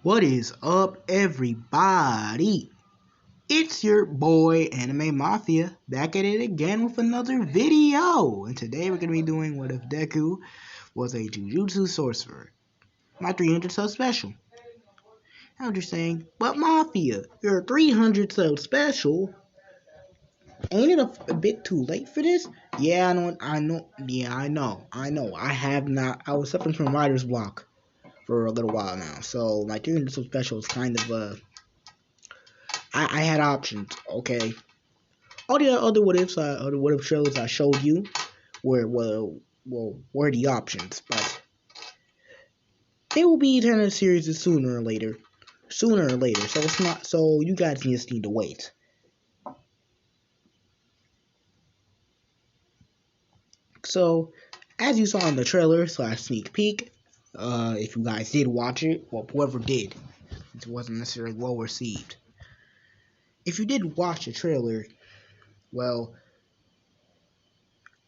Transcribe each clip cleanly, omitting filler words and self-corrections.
What is up, everybody? It's your boy Anime Mafia back at it again with another video. And today we're gonna be doing what if Deku was a Jujutsu Sorcerer. My 300 sub special. I'm just saying, but Mafia, you're 300 sub special. Ain't it a bit too late for this? Yeah, I know. I was suffering from writer's block for a little while now, so my 300 sub special is kind of I had options, okay. All the other what ifs, other what if shows I showed you were the options, but they will be turning series sooner or later. So it's not. So you guys just need to wait. So, as you saw in the trailer / sneak peek, if you guys did watch it, well, whoever did, it wasn't necessarily well received. If you did watch the trailer, well,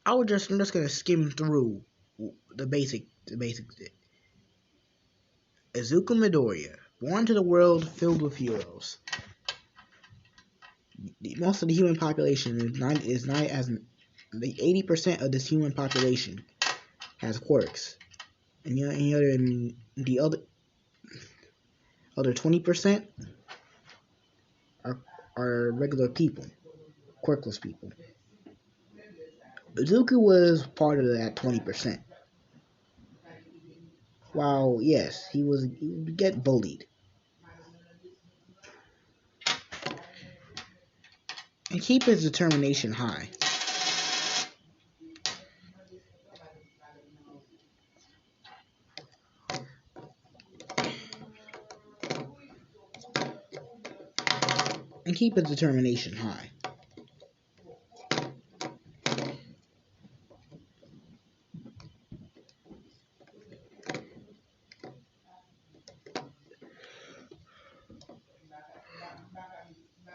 I'm just gonna skim through the basic. Izuku Midoriya, born to the world filled with heroes. Most of the human population is not as the 80% of this human population has quirks, and the other 20% are regular people, quirkless people. Izuku was part of that 20%. While yes, he would get bullied. And keep his determination high.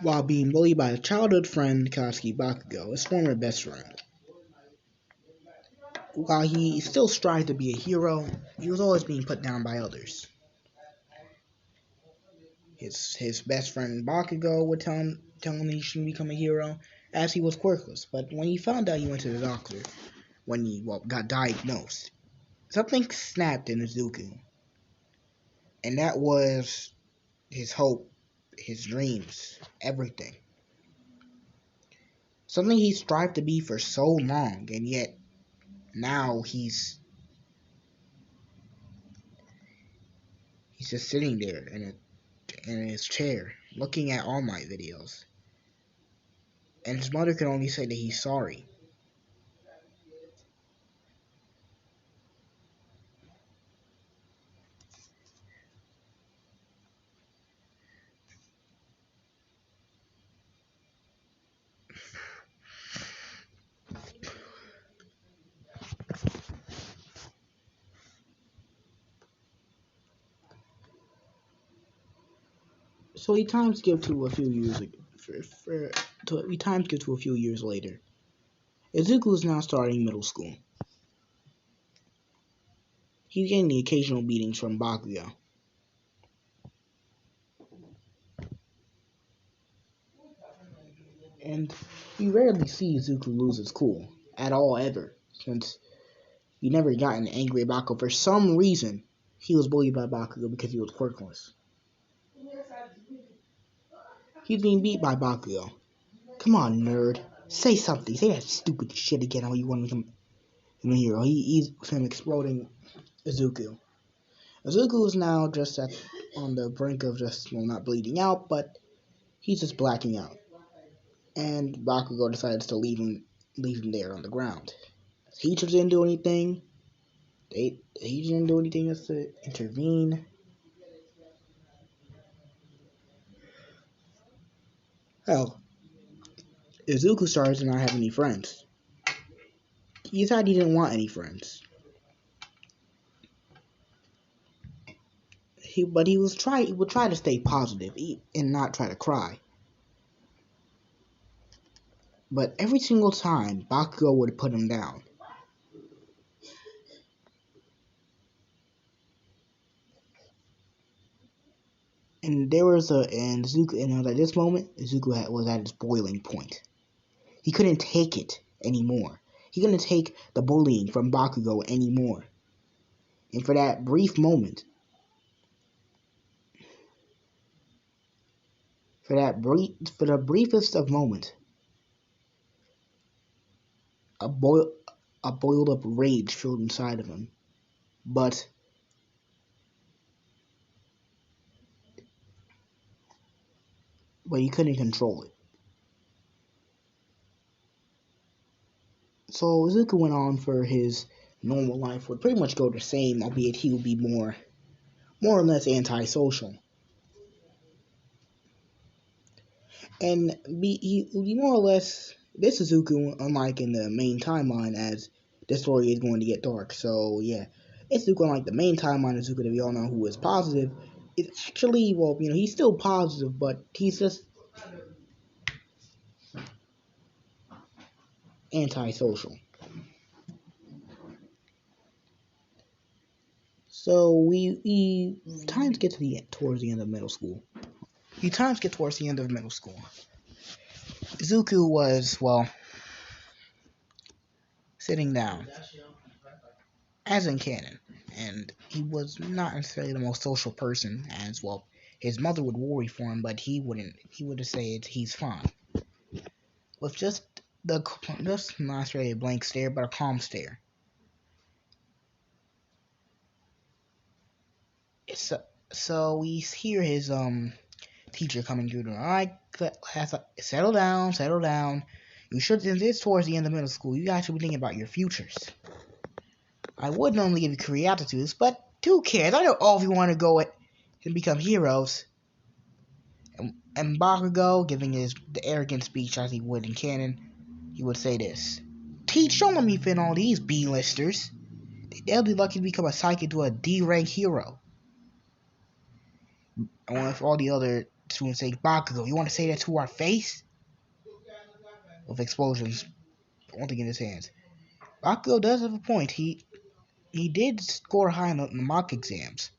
While being bullied by his childhood friend Katsuki Bakugo, his former best friend. While he still strived to be a hero, he was always being put down by others. His best friend Bakugo would tell him he shouldn't become a hero, as he was quirkless. But when he found out, he went to the doctor. When he got diagnosed, something snapped in Izuku, and that was his hope, his dreams, everything. Something he strived to be for so long, and yet now he's just sitting there in his chair, looking at all my videos. And his mother can only say that he's sorry. So he time skipped to a few years later. Izuku is now starting middle school. He's getting the occasional beatings from Bakugo. And you rarely see Izuku lose his cool at all ever, since he never gotten angry at Bakugo. For some reason, he was bullied by Bakugo because he was quirkless. He's being beat by Bakugo. Come on, nerd. Say something. Say that stupid shit again how you want to become a hero. He's him exploding Izuku. Izuku is now just on the brink of not bleeding out, but he's just blacking out. And Bakugo decides to leave him there on the ground. Teachers didn't do anything. He didn't do anything just to intervene. Hell, Izuku started to not have any friends. He decided he didn't want any friends. He would try to stay positive and not try to cry. But every single time, Bakugo would put him down. And there was and Izuku, and at this moment, Izuku was at his boiling point. He couldn't take it anymore. He couldn't take the bullying from Bakugo anymore. And for that brief moment, for the briefest of moments, a boiled up rage filled inside of him. But he couldn't control it. So Izuku went on for his normal life, would pretty much go the same, albeit he would be more or less antisocial. And he would be more or less this Izuku, unlike in the main timeline, as this story is going to get dark. So yeah, Izuku, unlike the main timeline Izuku that we all know who is positive, is actually, well, he's still positive, but he's just antisocial. So we times get towards the end of middle school. Izuku was, well, sitting down, as in canon, and he was not necessarily the most social person, as well. His mother would worry for him, but he wouldn't. He would just say he's fine, with just not necessarily a blank stare, but a calm stare. So we hear his teacher coming through the door. All right, class, settle down. You should, since it's towards the end of middle school, you guys should be thinking about your futures. I would normally give you career aptitudes, but who cares? I know all of you want to go and become heroes. And Bakugo, giving the arrogant speech as he would in canon, he would say this: Teach, don't let me fit all these B-listers. They'll be lucky to become a psychic to a D-rank hero. And if all the other students say, Bakugo, you want to say that to our face? With explosions pointing in his hands. Bakugo does have a point. He did score high in the mock exams.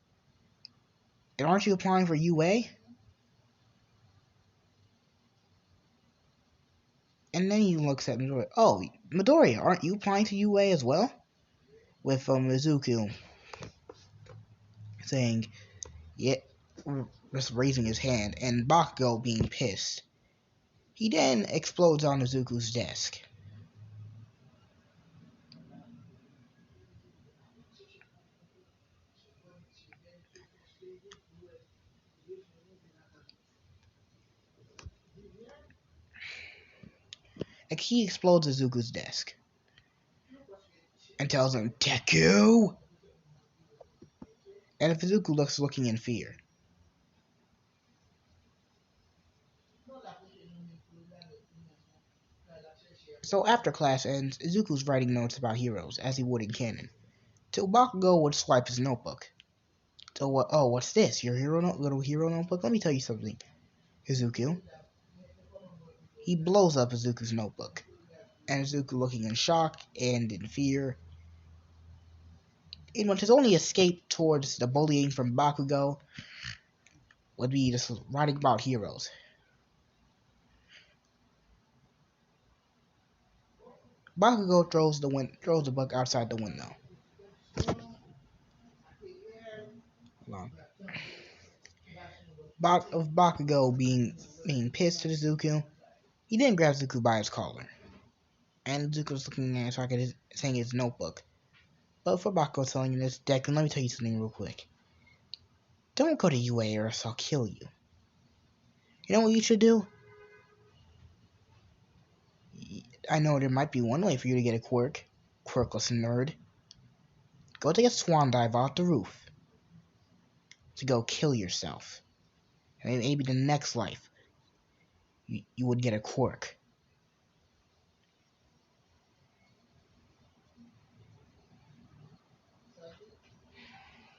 And aren't you applying for UA? And then he looks at Midoriya. Oh, Midoriya, aren't you applying to UA as well? With Izuku saying, yeah, just raising his hand, and Bakugo being pissed. He then explodes on Izuku's desk. Like, he explodes Izuku's desk and tells him, Deku! And if Izuku looking in fear. So after class ends, Izuku's writing notes about heroes, as he would in canon. Till Bakugo would swipe his notebook. So what? Oh, what's this? Your little hero notebook? Let me tell you something, Izuku. He blows up Izuku's notebook, and Izuku, looking in shock and in fear, in what his only escape towards the bullying from Bakugo would be just writing about heroes. Bakugo throws the book outside the window. Of Bakugo being pissed at Izuku, he then grabs Izuku by his collar, and Izuku's looking at saying his notebook. But for Bakugo telling him this, Deku, let me tell you something real quick. Don't go to UA or else I'll kill you. You know what you should do? I know there might be one way for you to get a quirkless nerd. Go take a swan dive off the roof. To go kill yourself. And maybe the next life, you would get a quirk.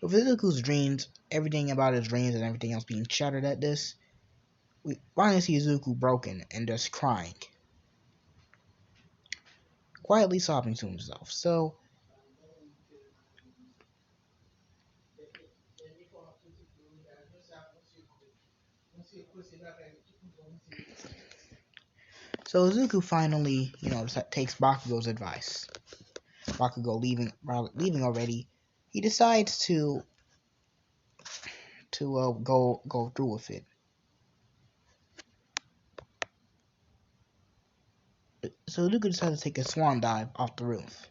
With Izuku's dreams, everything about his dreams and everything else being shattered at this, we finally see Izuku broken and just crying. Quietly sobbing to himself. So, So Izuku finally, takes Bakugo's advice. Bakugo leaving already, he decides to go through with it. So Izuku decides to take a swan dive off the roof,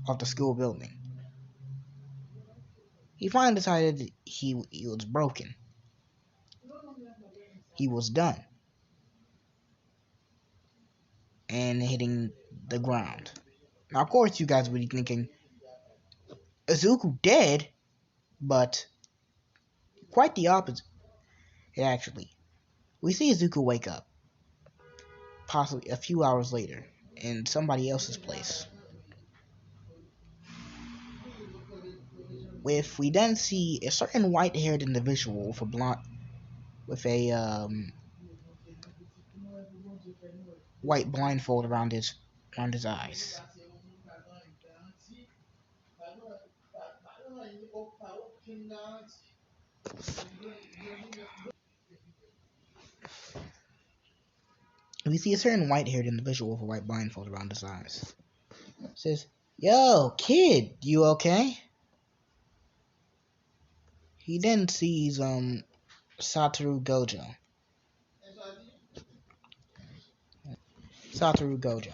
off the school building. He finally decided he was broken. He was done. And hitting the ground. Now, of course, you guys would be thinking, Izuku dead? But quite the opposite, actually. We see Izuku wake up, possibly a few hours later, in somebody else's place. We then see a certain white-haired individual with a white blindfold around his eyes. We see a certain white-haired individual with a white blindfold around his eyes. Says, "Yo, kid, you okay?" He then sees Satoru Gojo. Satoru Gojo.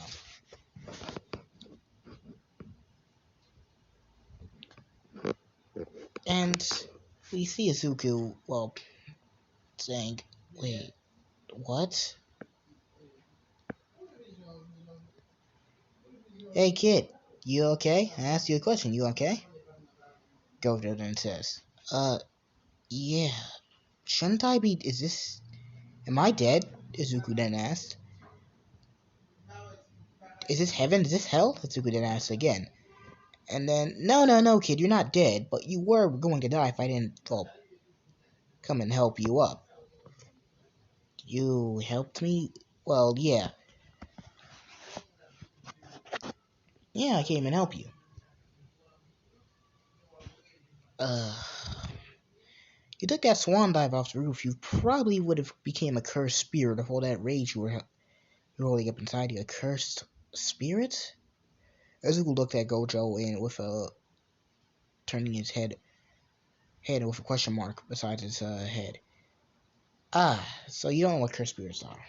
And we see Izuku, saying, "Wait, what? Hey kid, you okay? I asked you a question, you okay?" Gojo then says, yeah. Shouldn't I be, am I dead?" Izuku then asked. "Is this heaven? Is this hell?" Izuku then asked again. And then, no, kid, you're not dead, but you were going to die if I didn't, come and help you up." "You helped me?" "Well, yeah. Yeah, I came and helped you." Uh, you took that swan dive off the roof, you probably would have became a cursed spirit of all that rage you're holding up inside you. A cursed spirit? Izuku looked at Gojo and with turning his head with a question mark beside his head. "Ah, so you don't know what cursed spirits are.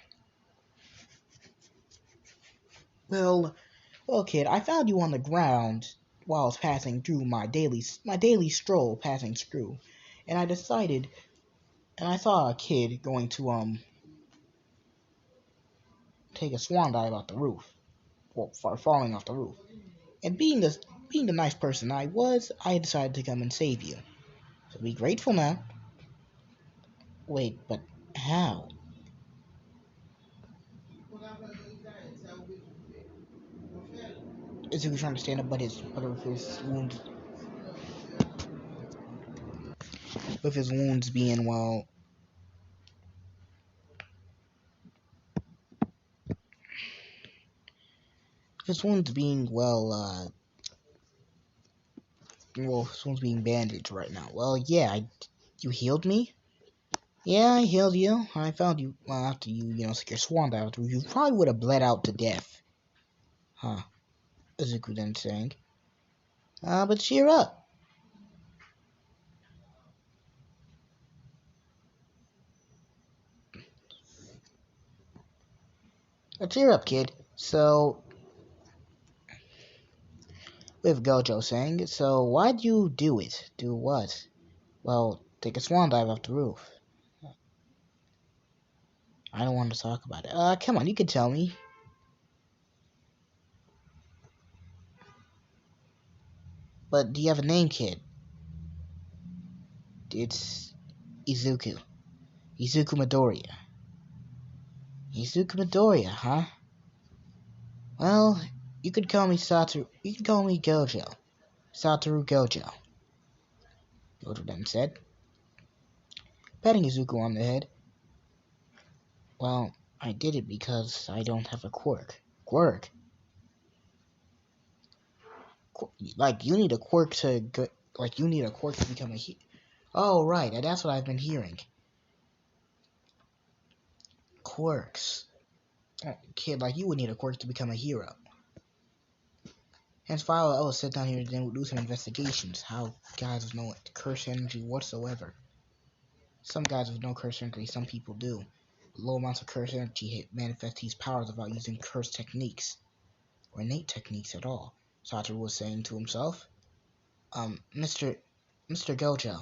Well, kid, I found you on the ground while I was passing through my daily stroll passing through, and I decided, and I saw a kid going to take a swan dive off the roof, falling off the roof. And being the nice person I was, I decided to come and save you. So be grateful now." "Wait, but how?" Izuku trying to stand up, but with his wounds being his wounds being his wounds being bandaged right now. "Well, yeah, you healed me." "Yeah, I healed you. I found you after you took your swan dive. You probably would have bled out to death." "Huh?" Izuku then saying. But cheer up. Cheer up, kid. So, with Gojo saying, "So why'd you do it? Do what?" "Well, take a swan dive off the roof." "I don't want to talk about it." Come on, you can tell me." "But do you have a name, kid?" "It's Izuku. Izuku Midoriya." "Izuku Midoriya, huh? Well, you could call me Satoru. You could call me Gojo. Satoru Gojo." Gojo then said, patting Izuku on the head. "Well, I did it because I don't have a quirk." "Quirk? Like you need a quirk to become a hero?" "Oh, right, that's what I've been hearing. Quirks. Oh, kid, like you would need a quirk to become a hero. Hence, I will sit down here and then do some investigations. How guys with no curse energy whatsoever. Some guys with no curse energy, some people do. Low amounts of curse energy manifest these powers without using curse techniques or innate techniques at all. Satoru was saying to himself. Mr. Gojo.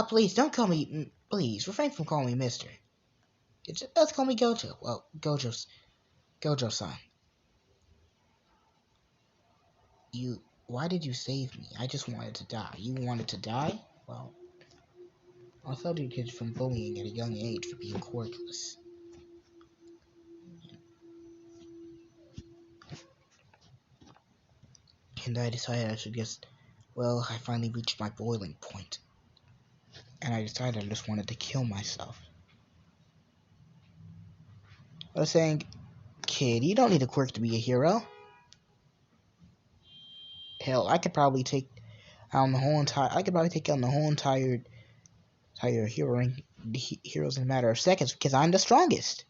Please don't call me. Please refrain from calling me Mister. Let's call me Gojo. Well, Gojo-san. Why did you save me? I just wanted to die. You wanted to die? Well, I thought you kids from bullying at a young age for being quirkless. And I decided I should just, well, I finally reached my boiling point. And I decided I just wanted to kill myself. I was saying, kid, you don't need a quirk to be a hero. Hell, I could probably take on the whole entire. I could probably take on the whole entire heroes in a matter of seconds because I'm the strongest.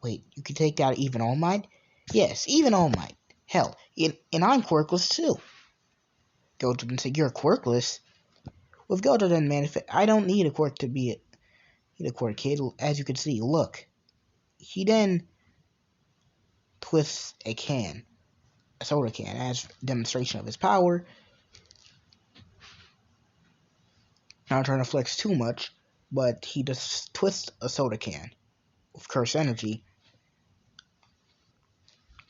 Wait, you can take out even All Might? Yes, even All Might. Hell, and I'm quirkless too. Gojo didn't say you're quirkless. With Gojo then manifest, I don't need a quirk to be a quirk, kid. As you can see, look. He then twists a soda can, as demonstration of his power. Not trying to flex too much, but he just twists a soda can with curse energy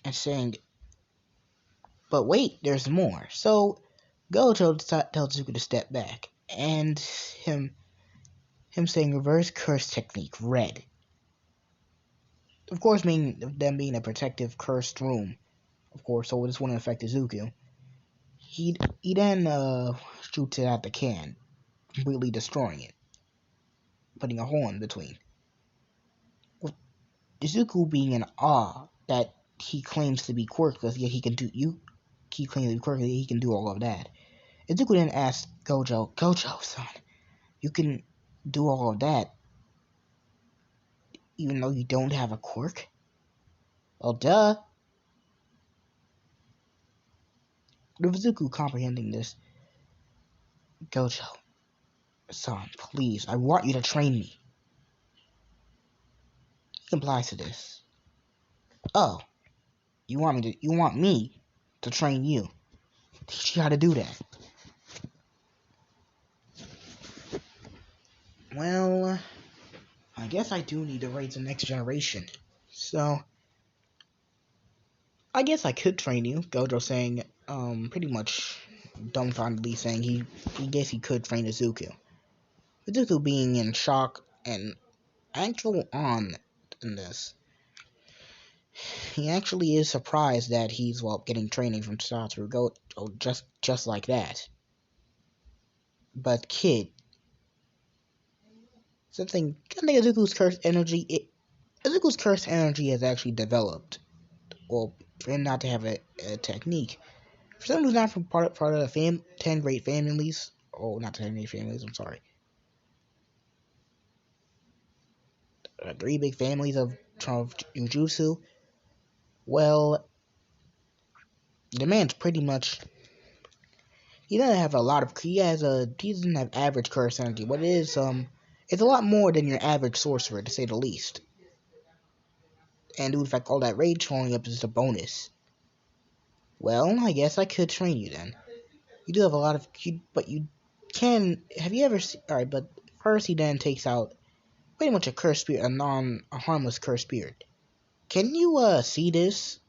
and saying, but wait, there's more. So Gojo tells Izuku to step back, and him saying reverse curse technique, red. Of course, meaning them being a protective cursed room, of course, so this wouldn't affect Izuku. He then shoots it at the can, completely destroying it, putting a hole in between. With Izuku being in awe that he claims to be quirkless, yet he can do he claims to be quirkless, he can do all of that. Izuku then asks Gojo-san, you can do all of that even though you don't have a quirk? Well, duh. With Izuku comprehending this, Gojo-san, please, I want you to train me. He complies to this. Oh, you want me to train you? Teach you how to do that. Well, I guess I do need to raise the next generation. So, I guess I could train you. Gojo saying, pretty much dumbfoundedly saying he guess he could train Izuku. Izuku being in shock and actual on in this. He actually is surprised that he's, well, getting training from Satoru Gojo just like that. But kid, I think Izuku's cursed energy has actually developed. Well, for him not to have a technique. For someone who's not from part of the 10 great families, oh, not 10 great families, I'm sorry. 3 big families of Jujutsu. Well, the man's pretty much. He doesn't have a lot of. He doesn't have average curse energy. What it is, it's a lot more than your average sorcerer, to say the least. And due to the fact all that rage showing up is just a bonus. Well, I guess I could train you then. You do have a lot of, but you can. Have you ever? Alright, but first he then takes out pretty much a cursed spirit, a harmless cursed spirit. Can you see this?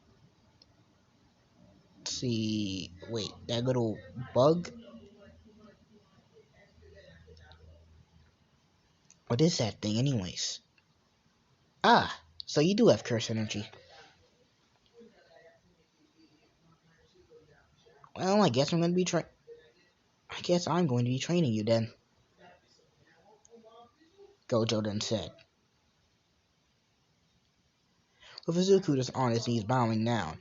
Let's see, wait, that little bug. What is that thing, anyways? Ah, so you do have curse energy. Well, I guess I'm going to be training you then. Gojo then said. With Izuku just on his knees bowing down.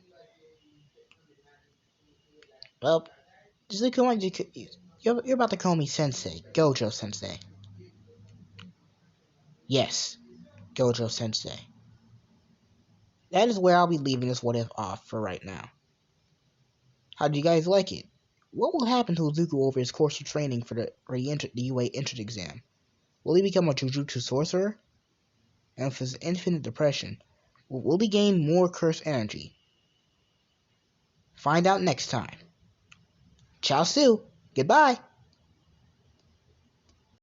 Well, Izuku, you're about to call me Sensei, Gojo Sensei. Yes. Gojo Sensei. That is where I'll be leaving this what if off for right now. How do you guys like it? What will happen to Izuku over his course of training for the UA entrance exam? Will he become a Jujutsu Sorcerer? And with his infinite depression, will he gain more cursed energy? Find out next time. Ciao Su. Goodbye.